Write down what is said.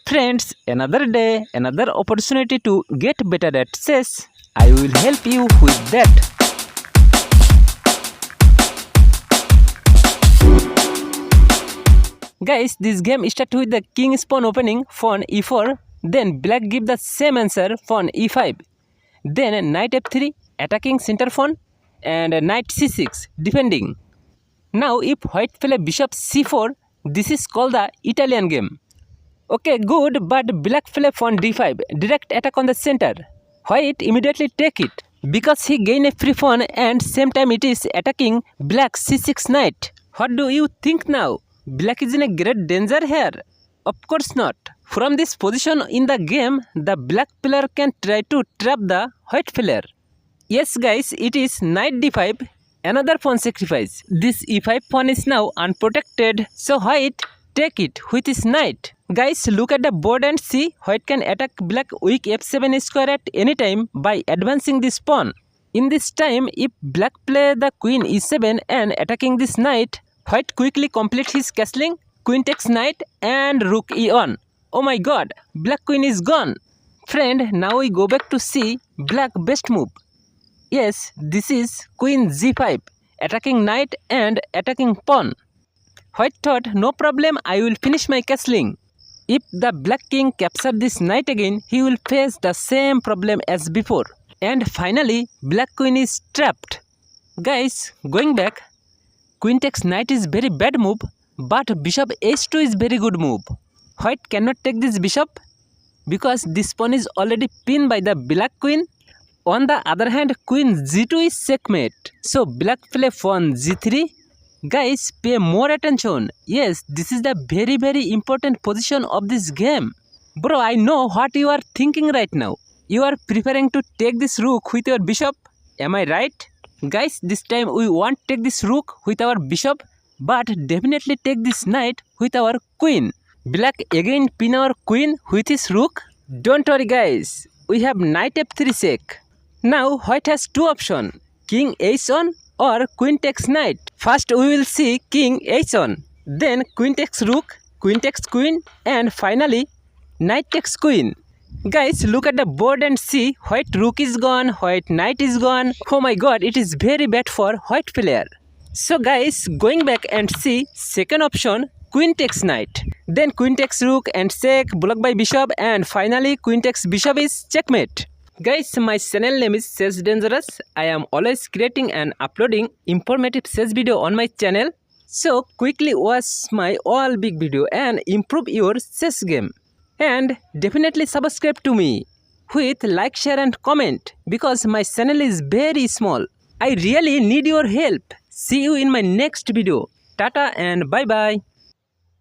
Friends, another day, another opportunity to get better at chess. I will help you with that. Guys, this game starts with the king pawn opening pawn e4, then black give the same answer pawn e5, then knight f3 attacking center pawn and knight c6 defending. Now if white play bishop c4, this is called the Italian game. Okay, good, but black play pawn d5, direct attack on the center. White immediately take it, because he gain a free pawn and same time it is attacking black c6 knight. What do you think now? Black is in a great danger here? Of course not. From this position in the game, the black player can try to trap the white player. Yes guys, it is knight d5, another pawn sacrifice. This e5 pawn is now unprotected, so white take it with his knight. Guys, look at the board and see white can attack black weak f7 square at any time by advancing this pawn. In this time, if black play the queen e7 and attacking this knight, white quickly complete his castling, queen takes knight and rook e1. Oh my god, black queen is gone. Friend, now we go back to see black best move. Yes, this is queen g5, attacking knight and attacking pawn. White thought, no problem, I will finish my castling. If the black king captures this knight again, he will face the same problem as before. And finally, black queen is trapped. Guys, going back, queen takes knight is very bad move, but bishop h2 is very good move. White cannot take this bishop because this pawn is already pinned by the black queen. On the other hand, queen g2 is checkmate. So black play pawn g3. Guys, pay more attention. Yes, this is the very important position of this game. Bro, I know what you are thinking right now. You are preferring to take this rook with your bishop. Am I right? Guys, this time we won't take this rook with our bishop, but definitely take this knight with our queen. Black again pin our queen with his rook. Don't worry guys, we have knight f3 check. Now white has two options, king h1 or queen takes knight. First we will see king h1, then queen takes rook, queen takes queen, and finally knight takes queen. Guys, look at the board and see white rook is gone, white knight is gone. Oh my god, it is very bad for white player. So guys, going back and see second option, queen takes knight, then queen takes rook and check, blocked by bishop, and finally queen takes bishop is checkmate. Guys, my channel name is chessdangerous. I am always creating and uploading informative chess video on my channel. So quickly watch my all big video and improve your chess game. And definitely subscribe to me with like, share and comment because my channel is very small. I really need your help. See you in my next video. Tata and bye bye.